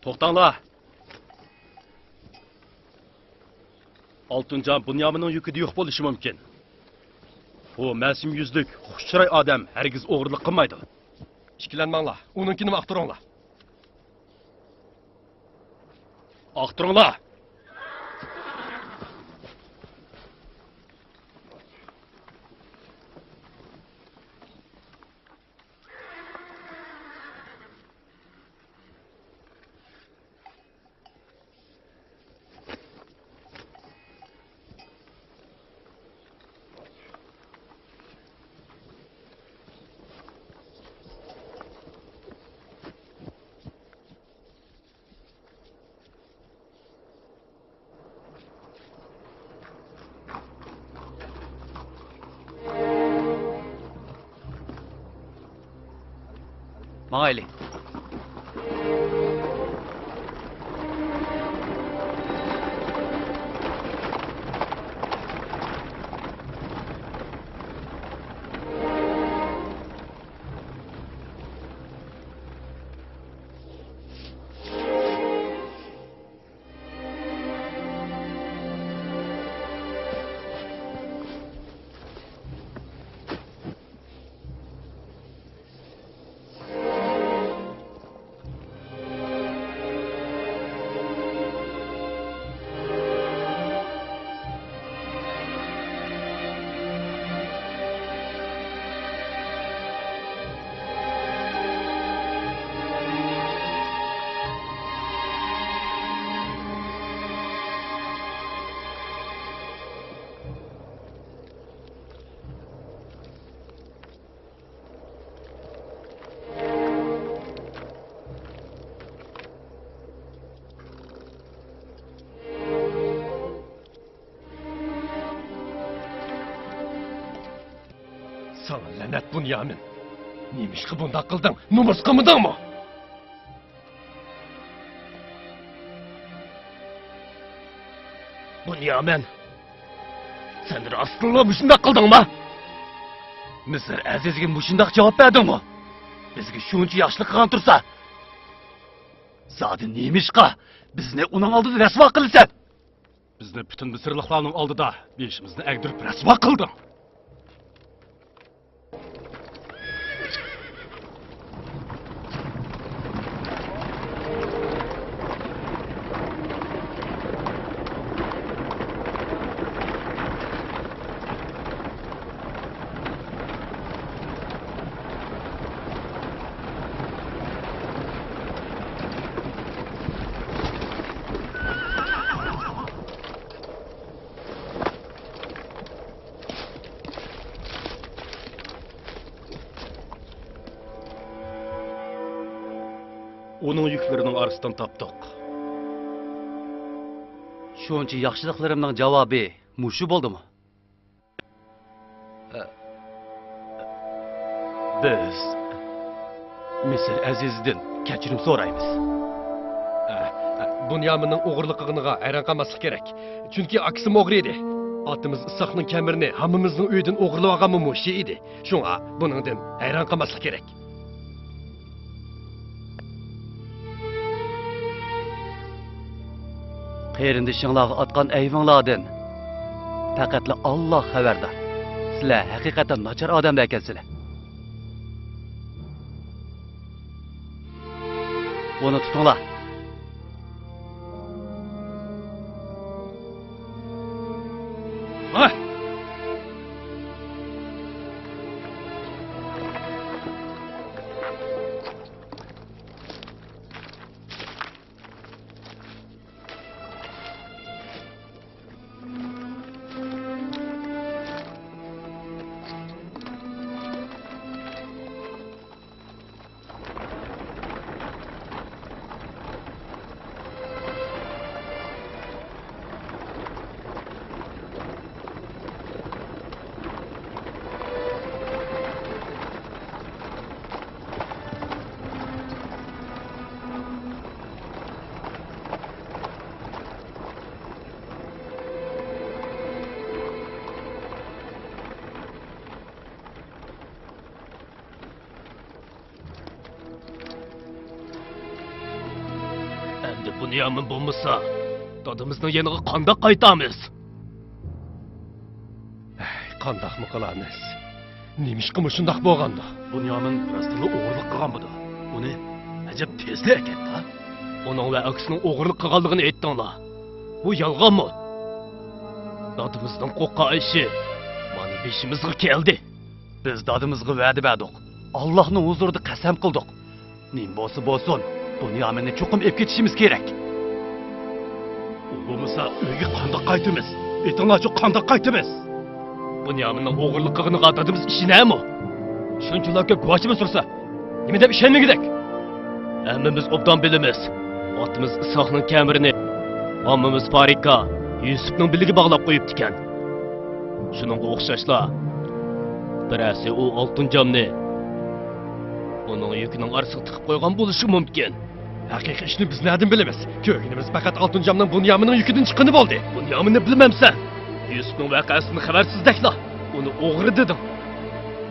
To'xtanglar. Oltinjon Bunyominning yukida yo'q bo'lishi mumkin. U ma'sum yuzlik, xushchiroy odam hargiz o'g'irlik qilmaydi. Ikkilanmanglar, uninkini maqtiringlar. Aqtiringlar. Mağayli. Sana lanet Bunyamin. Neymiş ki bunda kıldın? Numurska mıdın mı? Bunyamin. Sen aslında müşündak kıldın mı? Mısır Aziz'e müşündak cevap verdin mi? Bizge şunca yaşlı kılan tursa. Zaten neymiş ki? Bizni onun aldığı resva kılırsan. Bizni bütün Mısırlıklarning oldida beshimizni agdirib rasvo qilding. Onun yüklerining orasidan topdik. Shuncha yaxshiliklarimning javobi mushu bo'ldimi? Biz Misr Aziz'den kechirim so'raymiz. Bunyaminning o'g'irligiga hayron qolmaslik kerak. Chunki aksim o'g'ri edi. Otimiz Isoqning kamirini hammamizning uyidan o'g'irlab olganmi mushi edi. Shunga buningdan hayron qolmaslik kerak. Qerindishinglarga atgan ayvinglardan faqatla Alloh xabardor. Sizlar haqiqatan nachar odamlar ekansizlar. Buni tutinglar. Ha! Endi Bunyamin bo'lmasa, dadimizning yeniga qandoq qaytamiz? Qandoqmi qilamiz? Nemishqimi shundoq bo'lganda? Bunyamin rostini o'g'irlik qilgan budi. Uni ajab tezda eketdi. Uning va aksining o'g'irlik qilganligini aytdinglar. Bu yolg'onmi? Dadimizning qo'qqa ishi mana beshimizga keldi. Biz dadimizga va'da berdik. Allohning huzurida qasam qildik. Nim bo'lsa bo'lsin, Bunyaminni cho'qim ep ketishimiz kerak. U bo'lmasa uyga qandoq qaytamiz? Aytinglar-chi, qandoq qaytamiz? Bunyaminning o'g'irlik qilganiga dadimiz ishonami? Shunchalar ko'p guvochimi sursa, nima deb ishonmagidak? Hammamiz obdan bilamiz. Otimiz Isoqning kamirini, hammamiz Farika, Yusufning biliga bog'lab qo'yibdi ekan. Shuningga o'xshashlar. Birasi u oltin jamni uning yukining orasiga tiqib qo'ygan bo'lishi mumkin. Haqiqiy ishni biz neden bilamiz? Ko'rganimiz faqat oltin jamning Bunyaminning yukidan chiqqani bo'ldi. Bunyaminni bilmamsan. Yusufning voqeasini xabarsizlikla uni o'g'ri dedim.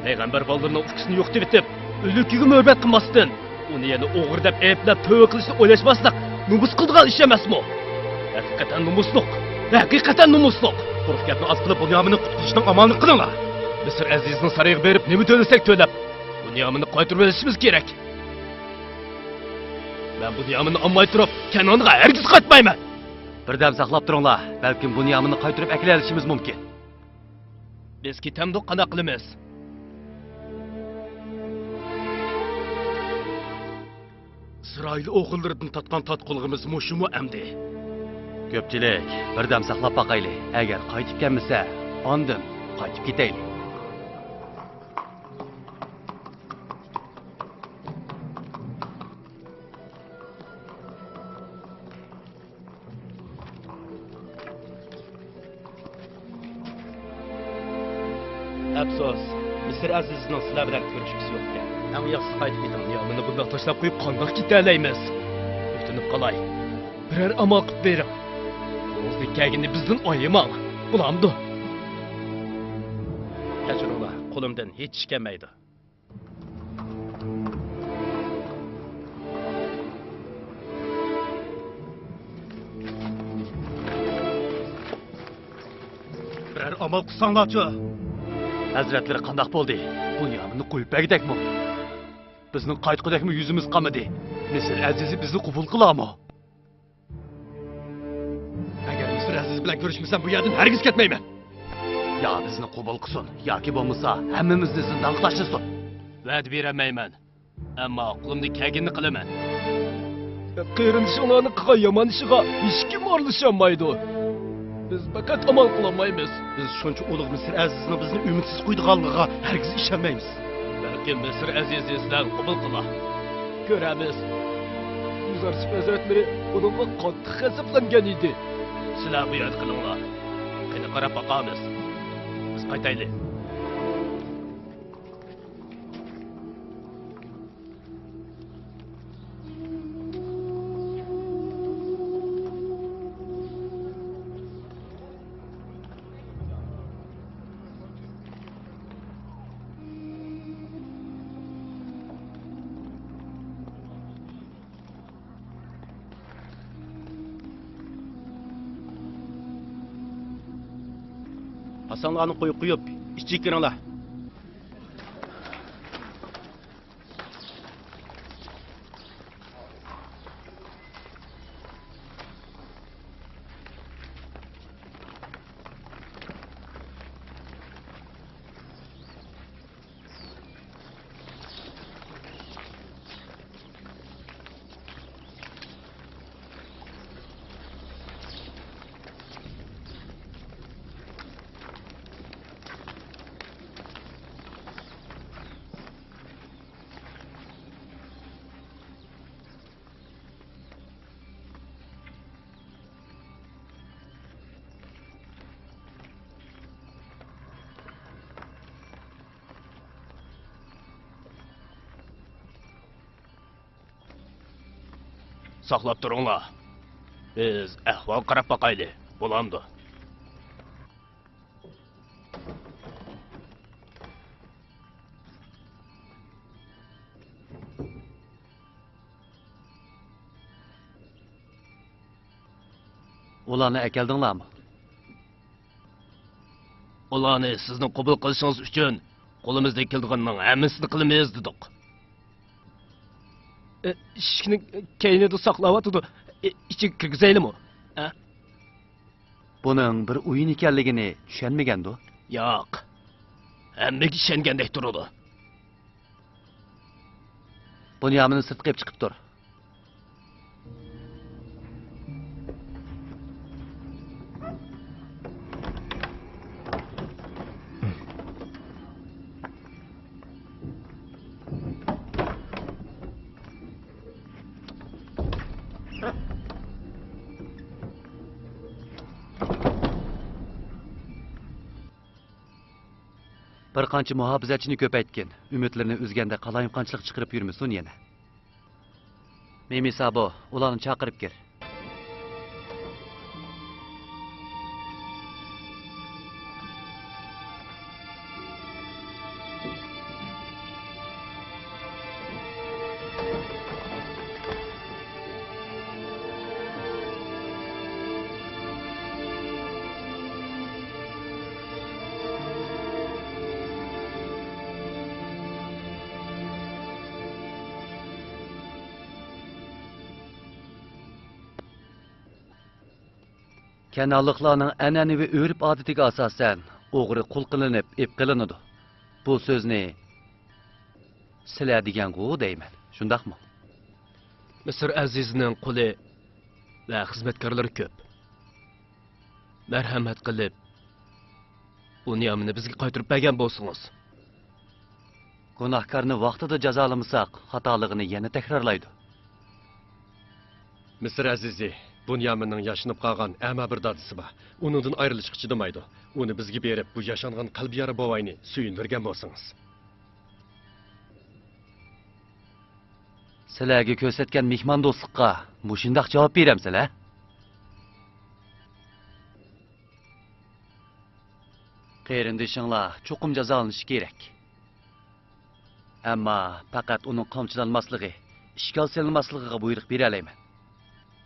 Payg'ambar bolalarning ufqisini yo'qotib etib, o'likiga muhabbat qilmasdan, uni yana o'g'ri deb ayblab to'y qilishni o'ylashmaslik numus qilgan ish emasmi? Haqiqatan numusliq. Haqiqatan numusliq. Quruq gapni oz qilib Bunyaminni qutqizishning amalini qilinglar. Misr Azizning sarayga berib, nima to'lasak to'lab, Bunyaminni qaytarib olishimiz kerak. Men Bunyaminni olmay turib, Kanonga hargiz qaytmayman. Birdam saqlab turinglar. Balkim Bunyaminni qaytarib akila olishimiz mumkin. Biz ketamdik qana qilamiz. İsroil o'g'illaridan tatgan tatqulligimiz mushumu amdi. Ko'pchilik birdam saqlab boqayli. Agar qaytib kelmasa, ondan qaytib ketaylik. Afsus, Misr Azizning sizlar bilan ko'rishimiz yo'q ekan. Eng yaxshisi qaytib keting. Bunyaminni bundoq tashlab qo'yib qandoq ketalaymiz? O'tinib qolay. Biror amal qilib bering. O'zbek kagini bizdan oyimang. Bulamdi. Kechiringlar, qo'limdan hech ish kelmaydi. Biror amal qilsanglarchi. Hazratlari qandoq bo'ldi? Bunyaminni qo'yib bergidakmi? Bizning qaytqidakmi yuzimiz qamadi? Misr Azizi bizni qabul qilarmi? Agar Misr Aziz bilan ko'rishmasam bu yerdan hargiz ketmayman. Ya bizni qabul qilsin, yoki bo'lmasa hammamizni zindonga tashlasin. Va'da beramayman. Ammo qo'limda kelganini qilaman. Qirindishlarning qilgan yomon ishiga hech kim aralasholmaydi. Biz faqat amal qilolmaymiz. Biz shuncha ulug' Misr Azizini bizni umidsiz qo'ydiganligiga hargiz ishonmaymiz. Balki Misr Aziz sizlar qabul qilar. Ko'ramiz. Muzarsif hazratlari bunga qattiq g'azablangan edi. Sizlar bu yerda qilinglar. Qani qarab boqamiz. Biz qaytaylik. Hasanlarni qo'yib, ichki kiringlar. Saqlab turinglar. Biz ahvol qarab boqaylik. Bo'lamdi. ularni akeldinglarmi? Ularni sizning qabul qilishingiz uchun qo'limizdan kelganning hammasini qilamiz dedik. Ishni keynida saqlayotdi. İçi kirgizaylikmi? Buning bir o'yin ekanligini tushunmagandi. Yo'q. Hammaga ishongandek turadi. Bunyamini sirtqib chiqib tur. Bir qancha muhofizatchini ko'paytgan, umidlarini o'zganda qalayimqanchilik chiqarib yurmasin yana. Memi Sabo, ularni chaqirib kel. Kanallıqlarning an'anaviy o'rib odatiga asosan o'g'ri qul qilinib, ep qilinadi. Bu so'zni sizlar degan-ku deyman. Shundaqmi? Misr Azizning quli va xizmatkorlari ko'p. Marhamat qilib, Bunyamini bizga qaytarib bergan bo'lsangiz. Gunohkorni vaqtida jazolamasak, xatoligini yana takrorlaydi. Misr Azizi, Bunyaminning yashinib qolgan ama bir dadisi bor. Uningdan ayrilishga chidamaydi. Uni bizga berib, bu yashangan qalbi yara bovoyni suyundirgan bo'lsangiz. Sizlarga ko'rsatgan mehmondo'stlikqa mushundaq javob beramsizlar? Qarindishinglar cho'qim jazolanishi kerak. Ammo faqat uning qamchilanmasligi, ishgal silinmasligiga buyruq bera olmayman.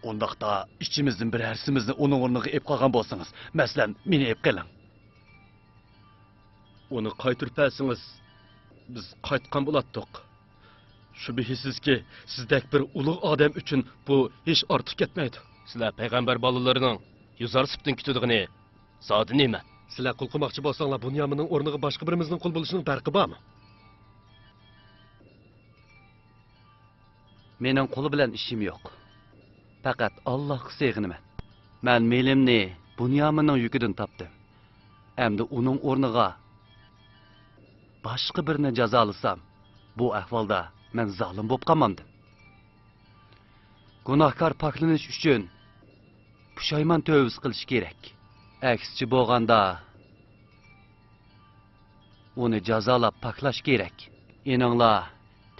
Ondaqda içimizden bir hersimizni onun o'rniga ep qolgan bo'lsangiz, masalan, meni ep qiling. Uni qaytirib bersangiz, biz qaytgan bo'latdik. Shubhisizki, sizdek bir ulug' odam uchun bu hech ortiq ketmaydi. Sizlar payg'ambar bolalarining yuzar sibtin kutadiğini zodi nima? Sizlar qul qilmoqchi bo'lsanglar, Bunyaminning o'rniga boshqa birimizning qul bo'lishining farqi bormi? Mening quli bilan ishim yo'q. Faqat Allohga sig'inaman. Men melimni Bunyaminning yukidan topdim. Endi uning o'rniga boshqa birini jazolasam, bu ahvolda men zolim bo'lib qolmandim. Gunohkor poklanish uchun pushaymon tövbis qilish kerak. Aksichi bo'lganda uni jazolab poklash kerak. Eninglar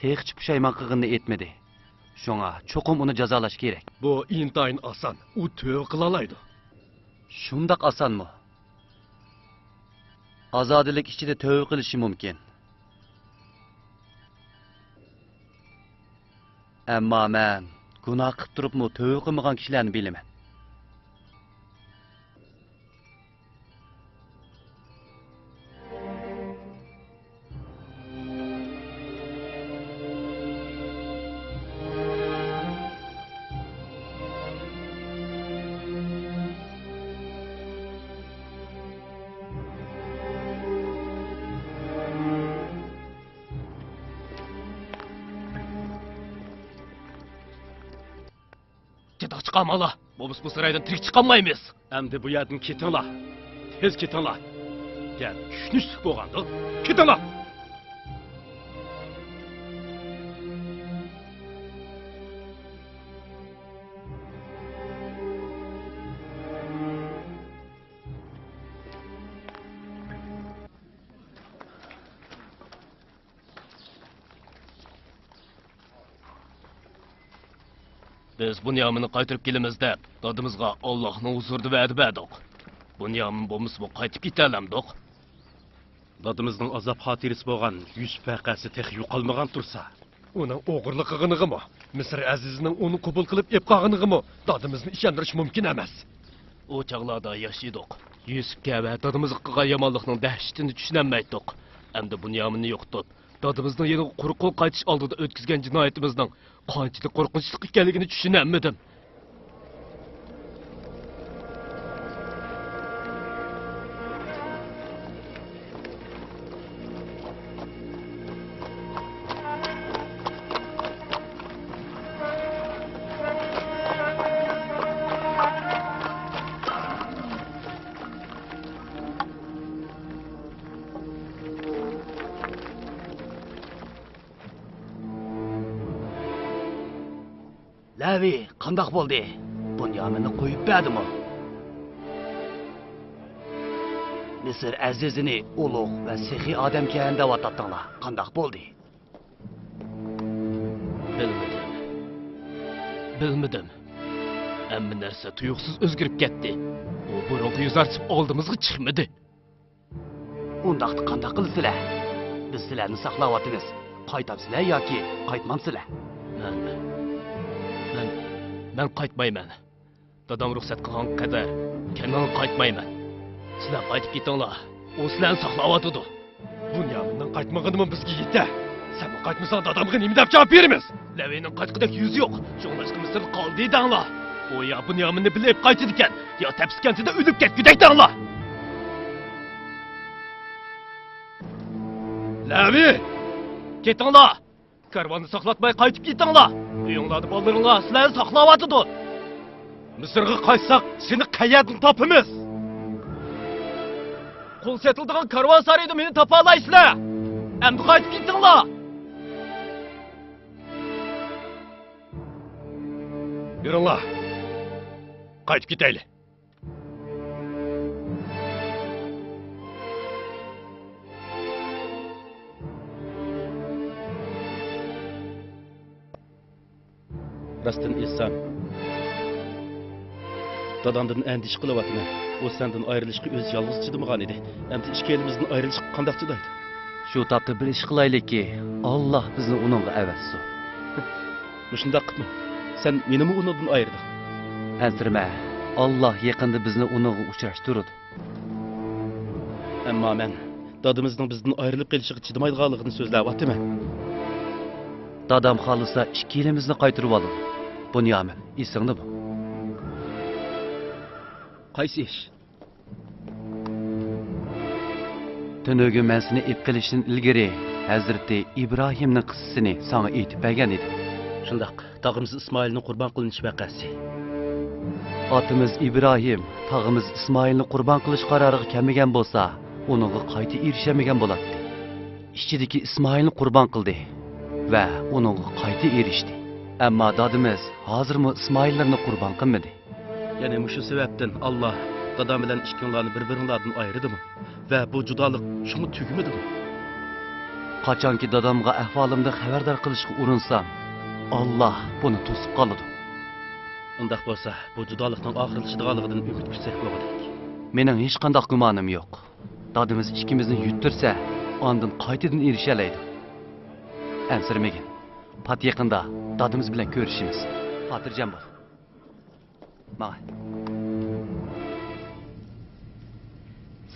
texchi pushaymon qilganini etmadi. Şuna çoğum onu cezalaş gerek. Bu intayin asan. U tövbe kılalaydı. Şundak asan mı? Azadilik içinde tövbe kılışı mümkün. Ama ben günah qıp durup mu tövbe kılmagan kişilerini bilemem. Kedak çıqamala. Bu sıraydan tirik çıqamaymiz. Endi bu yerden ketinglar. Tez ketinglar. Gel, tushunishlik bo'lganda, ketinglar. Biz Bunyamini qaytirib kelamiz deb, dadimizga Allohning huzurida va'da berdik. Bunyamin bo'lmasa bu qaytib ketalamdik. Dadimizning azob xotirasi bo'lgan yuz faqasi tex yo'qolmagan tursa, uning o'g'irlik qilganigimi, Misr Azizning uni qabul qilib ep qolganigimi dadimizni ishontirish mumkin emas. O çağlarda yaşıyorduk. Yusufga va dadimizga qilgan yomonlikning dahshatini tushunolmaydik. Endi Bunyominni yo'qotib, dadimizning yana quruq qo'l qaytish oldida o'tkazgan jinoyatimizning qanchalik qo'rqinchli ekanligini tushunolmadim. Lavi, qandaq bo'ldi? Bunyominni qo'yib berdimi? Misr azizini ulug' va sehiy odamga andavatatdinglar. Qandaq bo'ldi? Bilmadim. Hamma narsa tuyuqsiz o'zgarib ketdi. U burungi yuzarchib oldimizga chiqmadi. Undaqda qandaq qilsizlar? Biz sizlarni saqlayapmiz. Qaytamsizlar yoki qaytmamsizlar? Men qaytmayman. Dadam ruxsat qilgan qadar men qaytmayman. Sizlar qaytib ketinglar. U sizlarni saqlayotdi. Bunyomindan qaytmaganimi bizga yetdi. Sen qaytmasang dadamga nima deb javob beramiz? Lavining qaytqidek yuzi yo'q. Sho'ng'lashqa Misr qoldi danglar. O ya Bunyominni bilib qaytdi ekan, yo tapskantida o'lib ketgudek danglar. Lavi! Ketinglar! Karvonni saqlatmay qaytib ketinglar. Uyinglarda bolaringlar sizlarni saqlayotdi. Misrga qaytsak, seni qayerdan topamiz? Qo'l setildigan karvon sarayda meni topa olaysizlar. Endi qaytib ketinglar. Yuringlar. Qaytib ketaylik. Rastdan esam. Dadamdan endish qilyapman. O sendan ayrilishga o'z yolg'iz chidamagan edi. Endi ikkalimizdan ayrilishga qanday chidaydi? Shu topda bir ish qilaylikki, Alloh bizni uningga avazsin. Shunday qilma. Sen menimi uningdan ayırding. Ansirma. Alloh yaqinda bizni uningga uchrashtirdi. Ammo men dadamizning bizdan ayrilib qolishiga chidamaydiganligini so'zlayapman. Dadam xohlasa ikkimizni qaytirib oladi. Bunyomin, esingda bu. Qaysi ish? Tunögü men seni ip qilishdan ilgari Hazrati Ibrohimning qissasini sana aytib bergan edim. Shundaq, tog'imiz Ismoilning qurbon qilinish voqeasi. Otimiz Ibrohim tog'imiz Ismoilni qurbon qilish qaroriga kelmagan bo'lsa, uningga qayta erishamagan bo'ladi. Ichidagi Ismoilni qurbon qildi va uningga qayta erishdi. Ammo dadimiz hozirmi Ismoillarni qurbon qilmadi. Ya'ni shu sababdan Alloh dadam bilan ikkinlarni bir-biringlardan ayırdimi? Va bu judolik shuni tugmadimi? Qachonki dadamga ahvolimni xabardor qilishga urinsam, Alloh buni to'sib qoladi. Undaq bo'lsa, bu judolikning oxirlashadiganligidan umid qilsak bo'ladi. Mening hech qanday gumonim yo'q. Dadimiz ikkimizni yuttirsa, ondan qaytadan erishalaydi. Ansirmagin. Pat yaqinda dadimiz bilan ko'rishimiz. Xotirjam bo'l. Mana.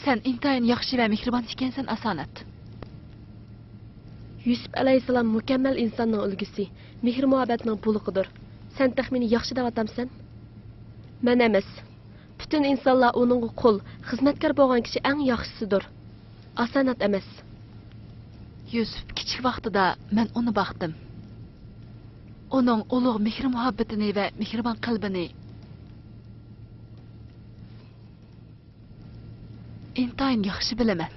Sen intayin yaxshi va mehribon ekansan, Asonat. Yusuf alayhissalom mukammal insonning ulgusi, mehr-muhabbatning buluqidir. Sen taxmini yaxshi deb atamsan? Men emas. Bütün insonlar uning qul, xizmatkor bo'lgan kishi eng yaxshisidir. Asonat emas. Yusuf kichik vaqtida men uni baxtim. Uning ulug' mehr-muhabbatini va mehribon qalbini intayin yaxshi bilaman.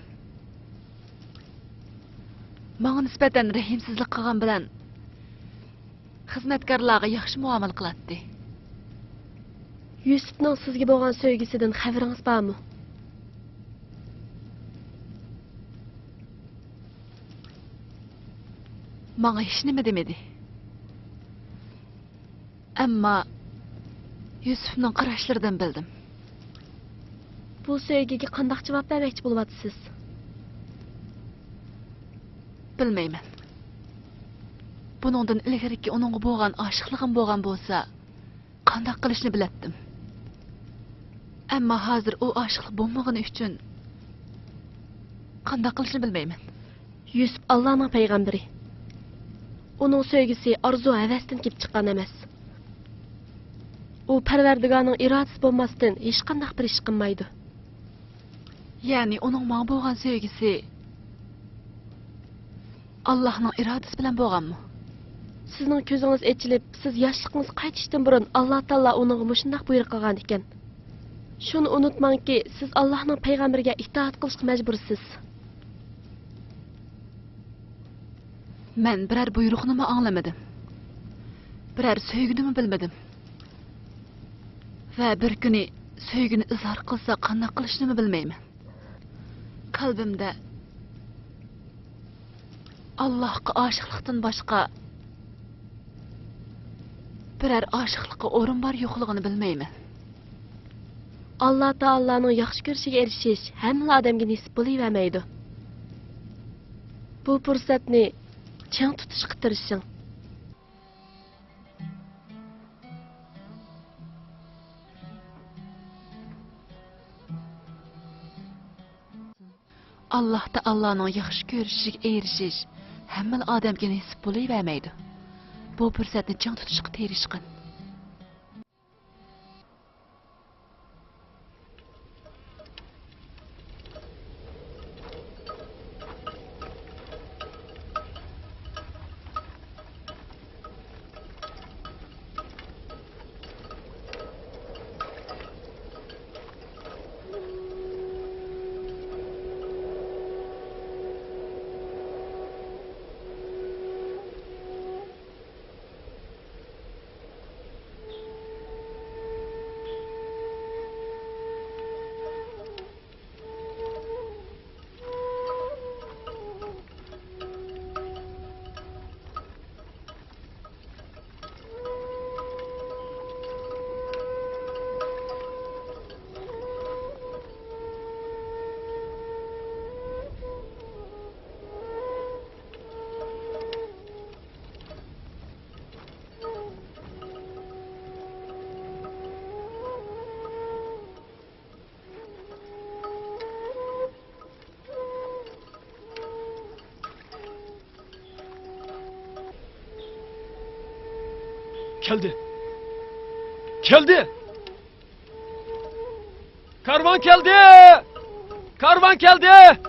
Menga nisbatan rahimsizlik qilgan bilan xizmatkorlarga yaxshi muomala qiladi. Yusufning sizga bo'lgan sevgisidan xabaringiz bormi? Menga hech nima demadi. Ammo Yusufning qarashlaridan bildim. Bu sevgiga qanday javob bermoqchi bo'lyapsiz? Bilmayman. Buningdan ilgariki uningga bo'lgan oshiqligim bo'lgan bo'lsa, qanday qilishni bilatdim. Ammo hozir u oshiqlik bo'lmagani uchun qanday qilishni bilmayman. Yusuf Allohning payg'ambari. Uning sevgisi arzu havasdan kelib chiqqan emas. U Parvardigorning irodasi bo'lmasdan hech qanday bir ish qilmaydi. Ya'ni uning menga bo'lgan sevgisi Allohning irodasi bilan bo'lganmi? Sizning ko'zingiz ochilib, siz yoshligingiz qaytishdan burun Alloh taolo uningga mushundaq buyruq qilgan ekan. Shuni unutmangki, siz Allohning payg'ambariga itoat qilishga majbursiz. Men biror buyruqni anglamadim. Biror sevgini bilmadim. Va bir kuni sevgini izhor qilsa qanday qilishni bilmayman. Qalbimda Allohga oshiqlikdan boshqa biror oshiqlikqa o'rin bor yo'qligini bilmayman. Alloh taolaning yaxshi ko'rishiga erishish hamma odamga nasib bo'lavermaydi. Bu fursatni chang tutishga tirishing. Alloh taolaning yaxshi ko'rishiga erishish hamma odamga nasib bo'lavermaydi. Bu fursatni chang tutishga tirishqin. Geldi. Geldi. Karvan geldi. Karvan geldi.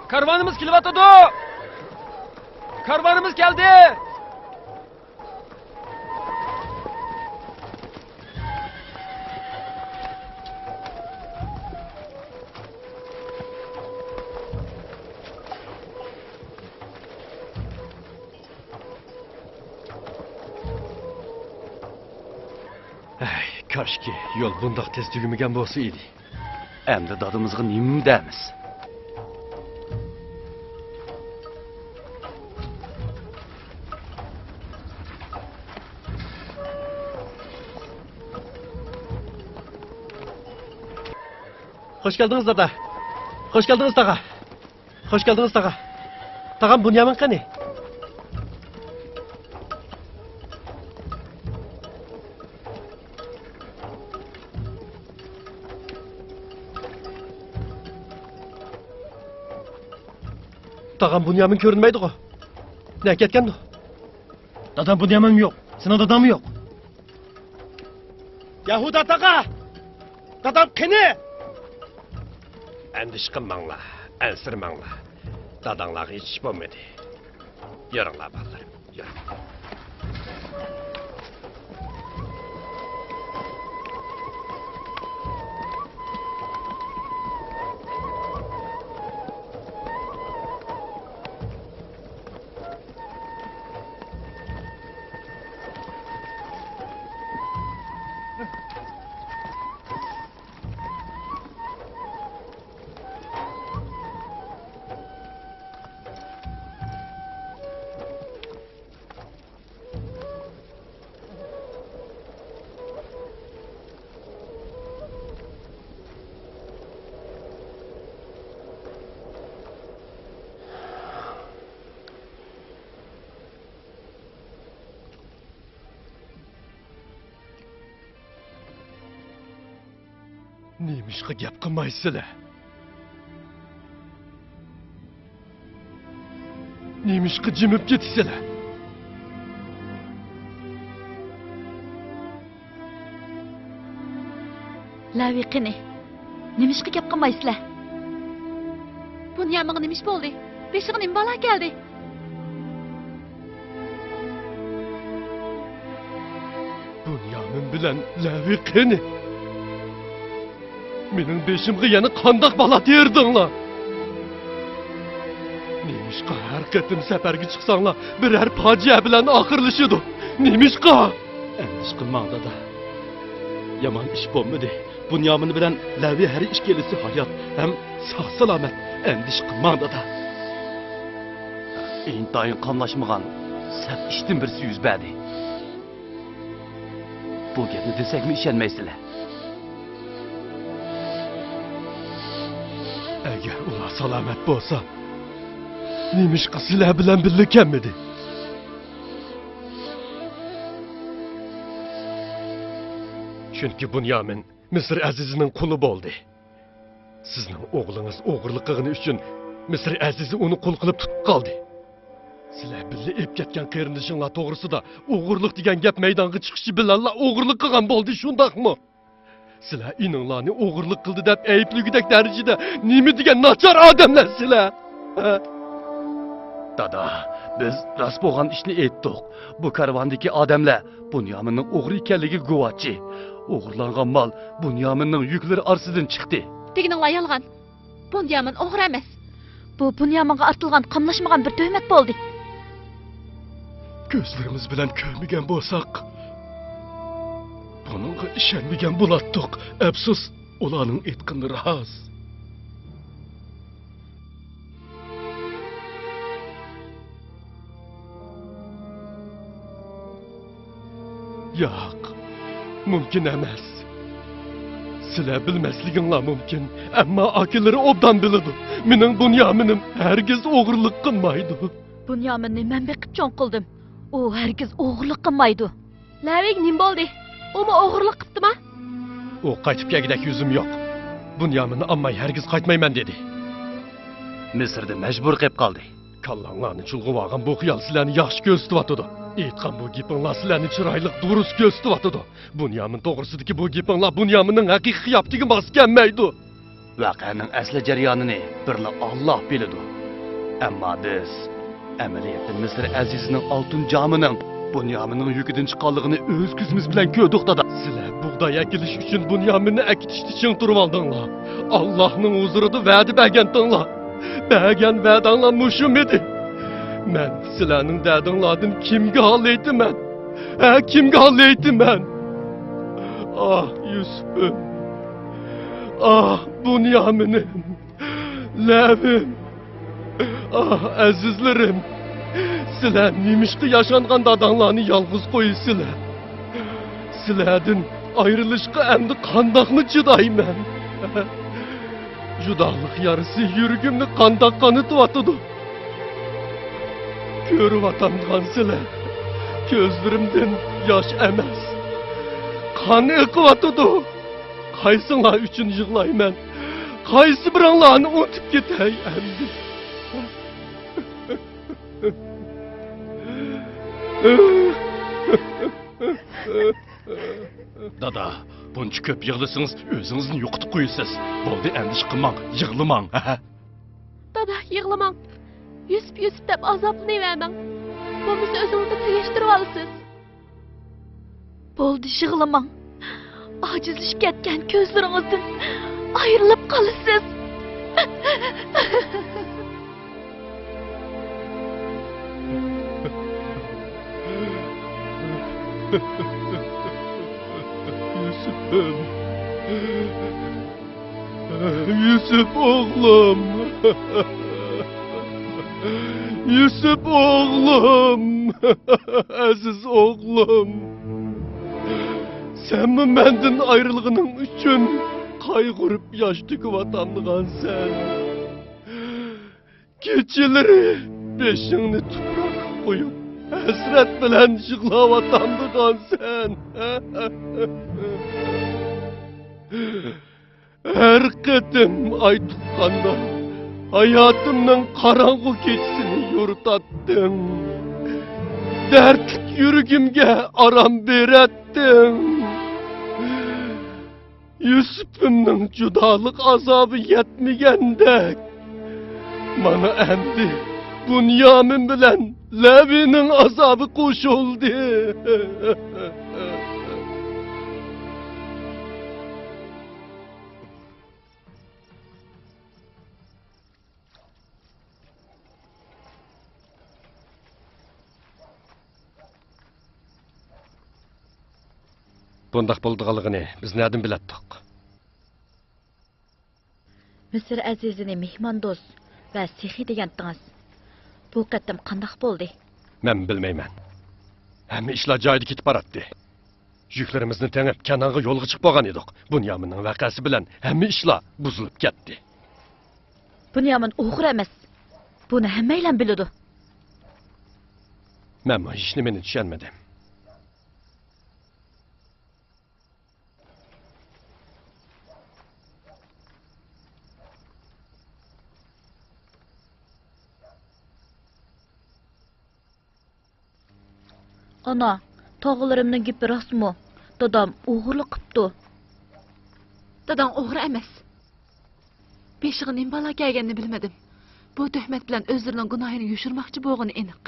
Karvanımız kilivatadı. Karvanımız geldi. Kaşki yol bundaq tez tügümügen bolsa idi. Endi dadımızga nima deymiz? Hoş geldiniz dada. Hoş geldiniz dağa. Hoş geldiniz dağa. Dağam Bunyamin qani? Dağam Bunyamin görünmeydi o. Ne ketken o? Dadam Bunyamin yok. Senin dadam yok. Yahuda dağa! Dadam qani? Endişkinmangla, ensirmangla. Dadanglar hiç bo'lmadi. Yürünglar balalarım, yürü. Nemişqa gap qilmaysizlar? Nemişqa jimib ketisizlar? Lavi qani. Nimishqa gap qilmaysizlar? Bunyamga nimish bo'ldi? Beshiga nim balo keldi? Bunyamin bilan Lavi qani? Mening beshimga yana qandoq balo terdinglar? Nemişqa har qatim safarga chiqsanglar biror fojia bilan oxirlashadi? Nemişqa? Endish qilmang dada. Yaman ish bo'lmadi. Bunyamin bilan Lavi har ish kelisi hayot ham sog' salomat. Endish qilmang dada. intayin qamlashmagan saf ishdan birsi yuz berdi. Bu gapni desakmi ishonmaysizlar? Agar ular salomat bo'lsa, nemişqa sizlar bilan birga kelmadi? Chunki Bunyamin Misr azizining quli bo'ldi. Sizning o'g'lingiz o'g'irlik qilgani uchun Misr azizi uni qul qilib tutib qoldi. Sizlar birga ep ketgan qarindishinglar to'g'risida o'g'irlik degan gap maydonga chiqishi bilanlar o'g'irlik qilgan bo'ldi, shundaqmi? Sizlar ininglarni o'g'irlik qildi deb aybligidek darajada nima degan nachar odamlar sizlar? Dada, biz rost bo'lgan ishni aytdik. Bu karvondagi odamlar Bunyaminning o'g'ri ekanligi guvohchi. O'g'irlangan mol Bunyaminning yuklari orasidan chiqdi. Degininglar yolg'on. Bunyamin o'g'ri emas. Bu Bunyaminga artilgan qamlashmagan bir tuhmat bo'ldi. Ko'zlarimiz bilan ko'rmagan bo'lsak, buningga ishonmagan bo'lardik. Afsus, ularning aytgani rost. Yo'q, mumkin emas. Sizlar bilmasliginglar mumkin, ammo akilari obdan biladi. Mening Bunyaminim hargiz o'g'irlik qilmaydi. Bunyaminni men beqib cho'ng qildim. U hargiz o'g'irlik qilmaydi. Lavik nim bo'ldi? Umi o'g'irlik qilibdimi? U qaytib kelgidek yuzim yo'q. Bunyaminni ammay hargiz qaytmayman dedi. Misrda majbur qilib qoldi. Kallanglarni chulg'ib olgan bu xiyol sizlarni yaxshi ko'rsatib aytgan bu gapinglar sizlarni chiroyli durust ko'rsatib. Bunyamin to'g'risidagi bu gapinglar Bunyaminning haqiqiy hayotligiga mos kelmaydi. Voqeaning asli jarayonini birla Alloh biladi. Ammo biz amaliyotda Misr azizining oltin jomining Bunyaminning yukidan chiqqanligini o'z ko'zimiz bilan ko'rdik dada. Sizlar bug'doy ekilish uchun Bunyaminni ekitishni ching turib oldinglar. Allohning huzurida va'da bergandinglar. Bergan va'danglar mushum edi. Men sizlarning dardinglardan kimga halaytiman? Kimga halaytiman? Ah Yusufim. Ah Bunyaminim. Lavim. Ah azizlarim. Sizlar nimishqa yashangan dadanglarni yolg'iz qo'ysizlar. Sizlardan ayrılışqa endi qandoqni chidayman? Judolik yarisi yuragimni qandoq qonityotdi. Ko'rib atamgansizlar. Ko'zlarimdan yosh emas. Qon eqiyotdi. Qaysinglar uchun yig'layman? Qaysi biringlarni unutib ketay endi? Dada, buncha ko'p yig'lasangiz o'zingizni yo'qotib qo'yasiz. Bo'ldi, endish qilmang, yig'lamang. Dada, yig'lamang. Yusuf deb azoblanayvermang. Bo'lmasa o'zingizni tegishtirib olasiz. Bo'ldi, yig'lamang. Ojizlashib ketgan ko'zlaringizdan ayrilib qolasiz. Yusuf'um. Yusuf oğlum. Yusuf oğlum. Aziz oğlum. Sen mi menden ayrılığının üçün kaygırıp yaş tüküvatamlıgan sen? Geceleri beşiğini toprak koyup hasret bilen yığlavatamlıgan sen. Her qatim ay tuqqanda hayatımның qarаңғы keçisini yo'rtatding. Dertlik yürügümge aram berettin. Yusuf'ımның judalık azabı yetmegende mana endi Bunyamin bilen Levi'nin azabı koşuldu. Bundaq bo'ldiganligini biz nereden biletdik? Misr azizini mehmondo'st va sehiy degandingiz. Bu qatim qandaq bo'ldi? Men bilmeymen. Hamma ishlar joyida ketib baratdi. Yüklerimizni tengib Kananga yo'lga chiqib bo'lgan edik. Bunyaminning vaqasi bilan hamma ishlar buzilib ketdi. Bunyamin o'g'ri emas. Buni hammaylar biladi. Men hech nimani tushunmadim. Ana, tog'larimning gapi rostmi? Dadam o'g'irlik qilibdi. Dadam o'g'ri emas. Beshig'i nima balo kelganini bilmadim. Bu tuhmat bilan o'zlarining gunohini yushirmoqchi bo'lgani aniq.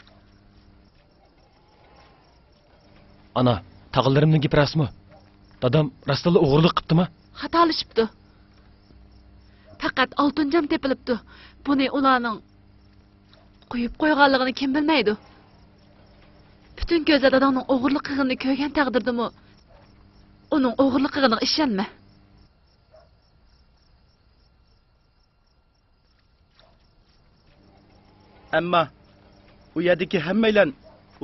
Ana, tağıllarımның gep rasmı. Dadam rastlı o'g'irlik qiptimi? Xatolashibdi. Faqat oltinjam tepilibdi. Buni ularning qo'yib qo'yganligini kim bilmaydi? Bütün gözler dadamning o'g'irlik qilganini ko'rgan taqdirdimi? Uning o'g'irlik qilganiga ishonma. Ammo u yerdagi hammaylar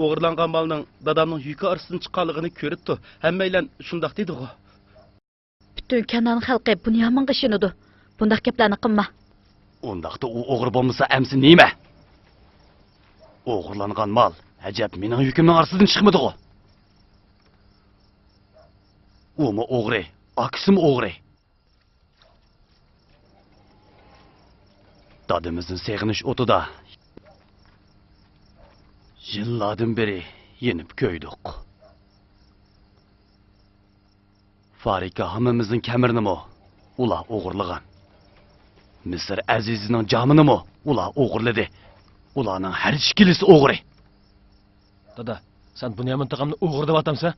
o'g'irlangan malning dadamning yuki orasidan chiqqanligini ko'ribdi. Hammaylar shundoq dedi-ku. Bütün Kanan xalqi Bunyaminga ishonadi. Bundaq gaplarni qilma. Ondaqda u o'g'ri bo'lmasa amsi nima? O'g'irlangan mal ajab mening yukimning orasidan chiqmadi-ku. Umi o'g'ri, aksim o'g'ri. Dadimizning seg'inish o'tida yillardan beri yenib ko'ydik. Farika hammamizning kamirinimi ular o'g'irlagan. Misr azizining jaminimi ular o'g'irladi. Ularning har ikkilisi o'g'ri. Dada, sen Bunyamin tağamni o'g'ir deb atamsan?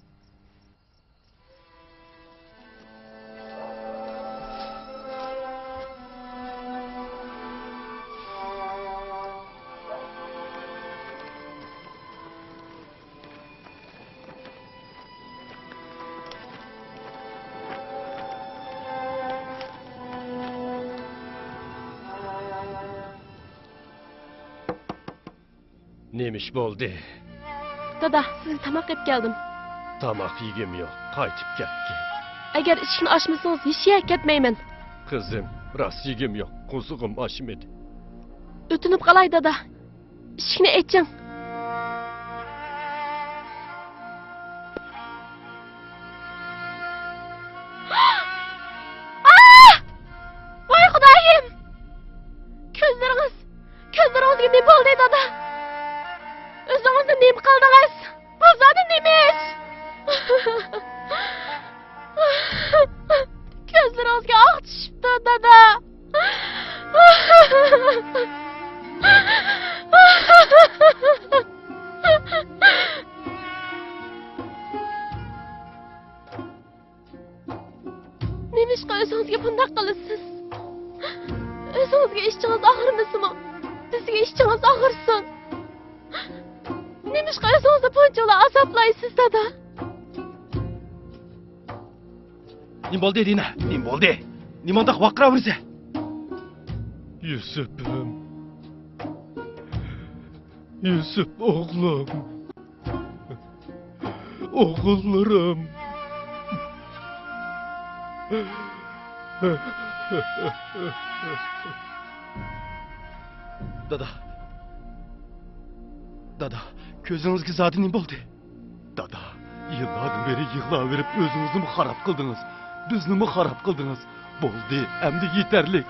Neymiş bo'ldi? Dada, sizga tamoq yeb keldim. Tamak yegim yok. Qaytib ketdi. Agar ishni ochmasangiz hech yerga ketmayman. Kızım, rast yegim yok. Qo'zig'im oshmadi. O'tinib qalay dada. Ishni aytching. Voy xudoyim! Ko'zlaringizga nima bo'ldi dada? O'zingizni nima qildingiz? Bu zodi nima ish? Ko'zlaringizga oq tushibdi dada. Nima ish o'zingizga bunday qilasiz? O'zingizga ishchingiz og'irmasimi? Bizga ishchingiz og'irsin. Nima ish o'zingizni bunchalar azoblaysiz dada? Nim bo'ldi deyna? Nim bo'ldi? Nimandaq vaqiraversa? Yusuf'um. Yusuf oğlum. Oğullarım. Dada. Dada, ko'zingizga zodi nima bo'ldi? Dada, yıllardan beri yığılaverip özünüzü mü harap kıldınız? Bizni mi harap kıldınız? Bo'ldi, endi yeterlik.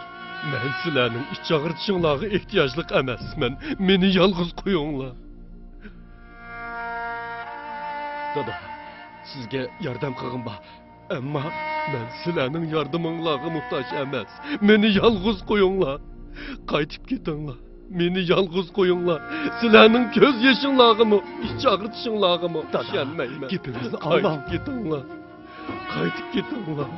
Men sizlarning iç ağrıtışınlarga ehtiyojlik emasman. Meni yalğız qo'yinglar. Dada, sizga yordam qilg'imba. Ammo men sizlarning yordaminglarga muhtoj emas. Meni yalğız qo'yinglar. Qaytib ketinglar. Meni yalğız qo'yinglar. Sizlarning ko'z yoshinglarga, iç ağrıtışinglarga ishonmayman. Gapimizni Qaytib ketinglar. Qaytib ketinglar.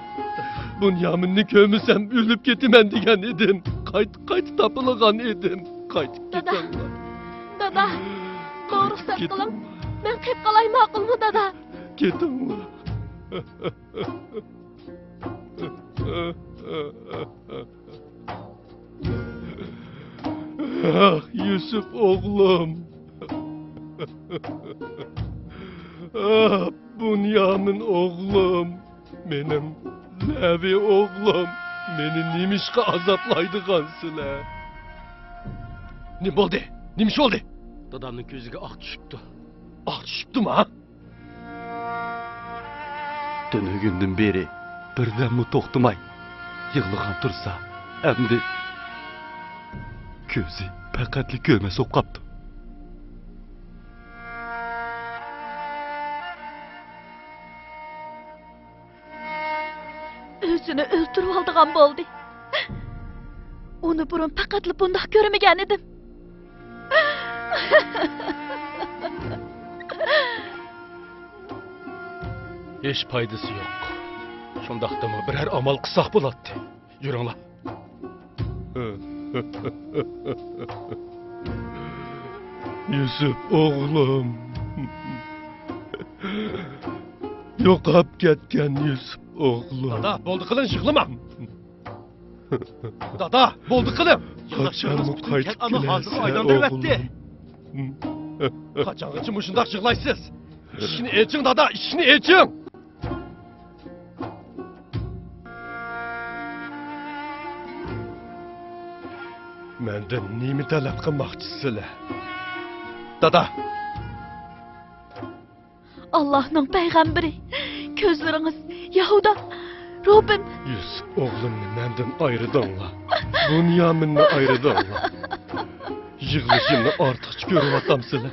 Bunyaminni ko'msam o'lib ketaman degan edim. Qayt topilgan edim. Qaytib Dada. ketinglar. Dada, to'g'ri so'z qiling. Men qilib qolay ma'qulmi, dada? Ketinglar. Ah, Yusuf oğlum. Ah, Bunyamin oğlum. Benim Levi oğlum. Beni nimişka azaplaydıgan sizler. Ne oldu? Nimiş oldu? Dadamning ko'ziga oq tushibdi. Ah tushibdimi ha? Tünügündün beri birden mi toxtumay yığılgan tursa, endi ko'zi faqatli ko'rma so'qqapti. Özünü öldürüp aldığan boldu. Onu burun faqatli bundaq görmegen edim. Hiç faydası yok. Şundaqda mı birer amal qısaq bo'latdi. Yuringlar. Yusuf oğlum. Yo'qab ketgan Yusuf oğlum. Dada, bo'ldi qilin yig'lama. Dada, bo'ldi qilin. Qachon qaytib kelasiz o'g'lim? Qachongacha mushundaq yig'laysiz? İşini elçin dada, işini elçin. Menden neymi talep qilmoqchisizlar? Dada. Allah'ın peygamberi, gözleriniz Yahuda, Robin. Yusuf oğlumni menden ayırdınlar. Bunyaminni ayırdınlar. Yığılışımni ortiqcha ko'ryaptam sizlar.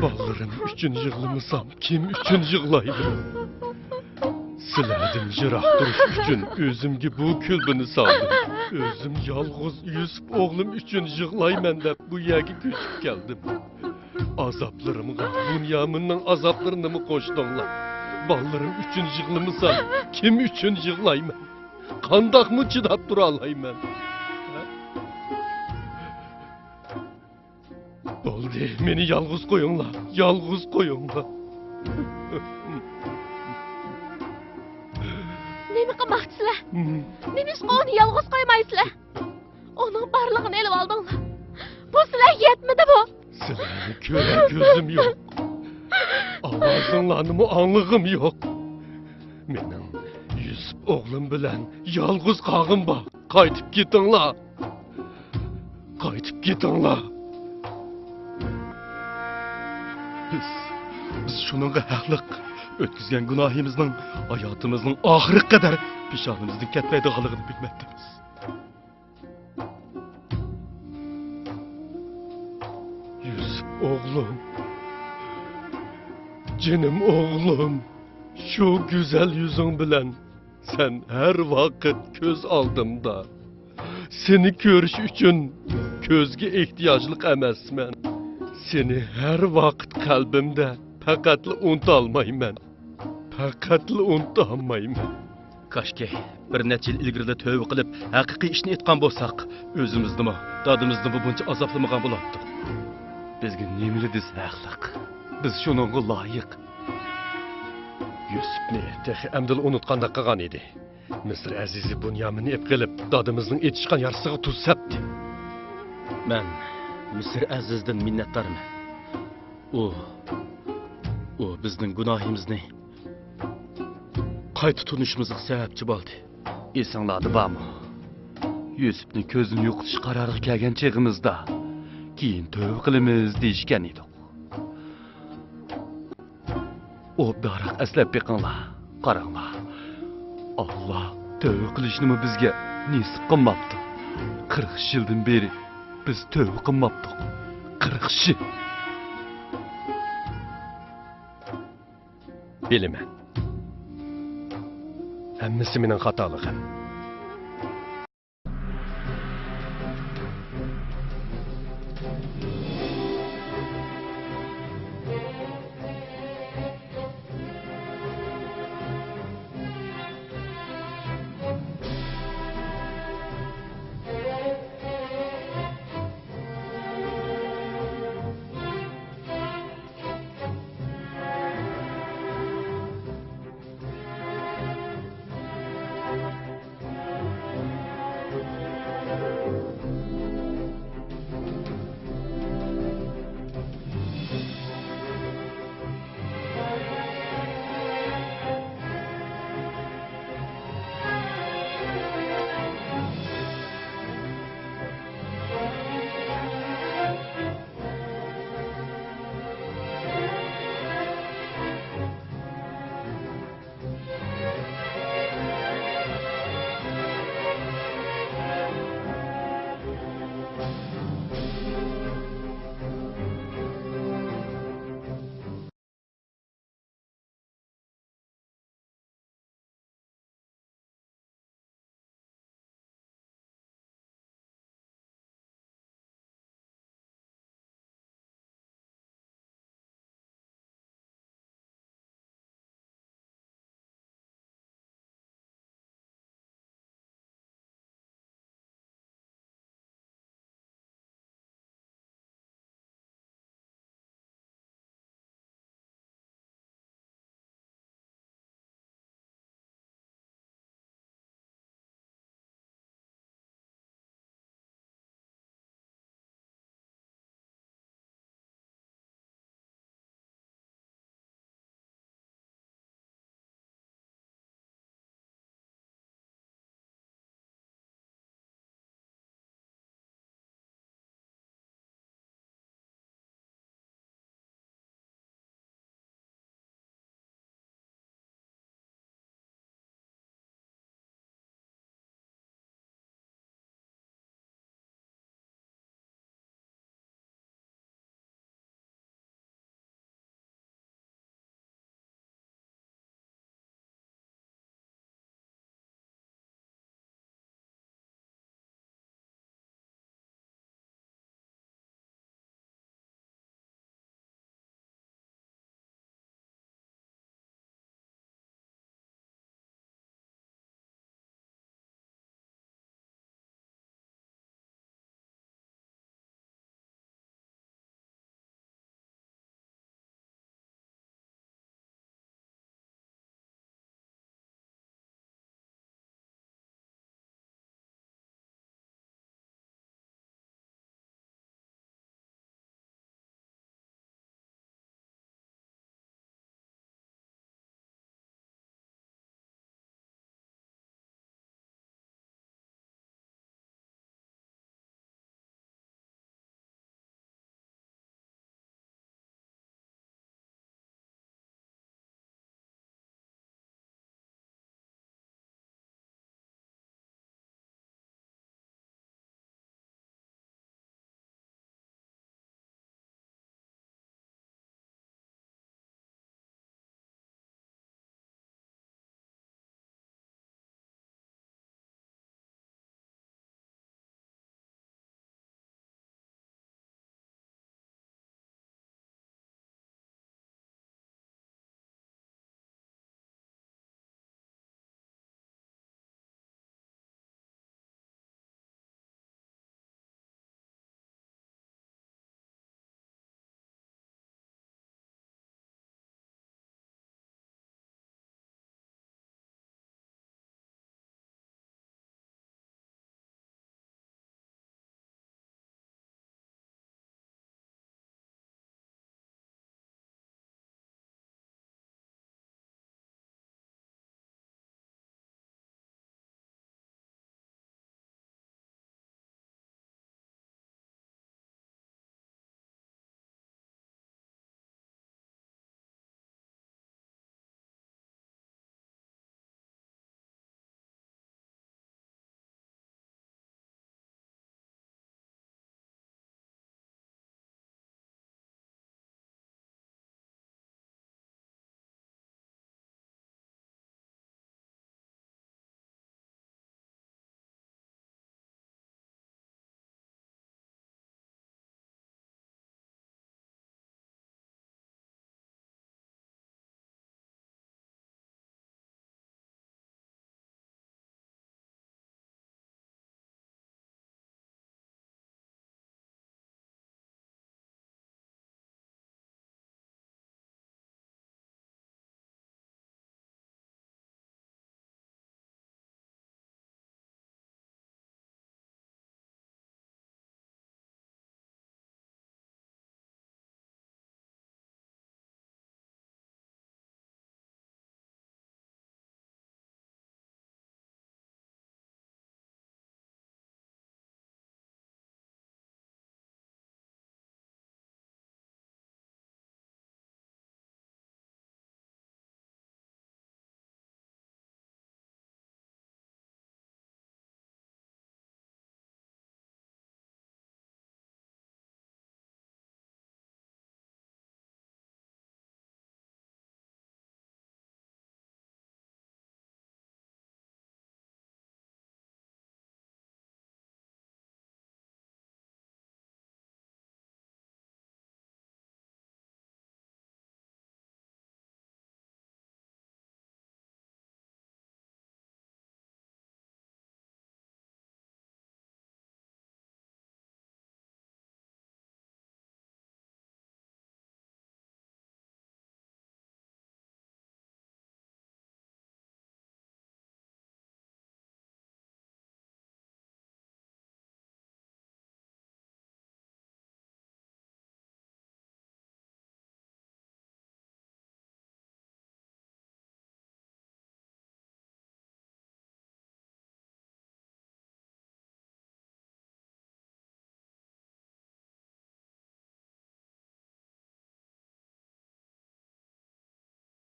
Ballarım üçün yığılmışam, kim üçün yığılaydı? Sizlerden yırak duruş üçün özümge bu külbünü saldım. Özüm yalğız Yusuf oğlum üçün yığılayman dep bu yerge köçüp geldim. Azaplarımga Bunyaminning azaplarını mı koştunlar? Ballarım üçün yığılmışam, kim üçün yığılayman? Qandaq mı çidap dura alayman? Oldu, beni yalğız koyunlar, yalğız koyunlar. Nima qilmoqchisizlar? Nimishqa uni yolg'iz qo'ymaysizlar? Uning barlig'ini elib oldinglar. Bu sizlarga yetmidi bu? Sizlarni ko'rar ko'zim yo'q. Ovozinglarni anlig'im yo'q. Mening Yusuf o'g'lim bilan yolg'iz qolg'im bor. Qaytib ketinglar. Qaytib ketinglar. Biz şununla haqliq ötküzgen günahimizden hayatımızın ahırı kadar pişanımızın ketmeydiğini bilmektimiz. Yusuf oğlum, canım oğlum, şu güzel yüzün bilen sen her vakit köz aldımda. Seni görüş için közge ihtiyaclık emasmen. Seni her vakit kalbimde faqatli unutalmayman. Faqatli unutalmayman. Kaşke bir necha yil ilgirida tövbe qilib, haqiqiy ishni aytgan bo'lsak, o'zimizni, dadimizni bu buncha azoblamagan bo'lardik. Bizga nimali desa haqliq. Biz shuningga loyiq. Yusufni texi amdil unutqanda qilgan edi. Misr azizi Bunyaminni ep qilib, dadimizning etishgan yarsig'i tuz sepdi. Men Misr azizdan minnatdorman. O bizning gunohimizni qayta tunishimizga sababchi bo'ldi. Esinglarda bormi? Yusufning ko'zini yo'qotish qaroriga kelgan chig'imizda keyin tövbe qilamiz deyishgan edi. O barak eslab beqinglar, qaranglar. Allah tövbe qilishni bizga nasib qilmabdi. 40 yildan beri biz tövbe qilmabdik. 40 yil. Bilaman. Hammasi mening xatoligim.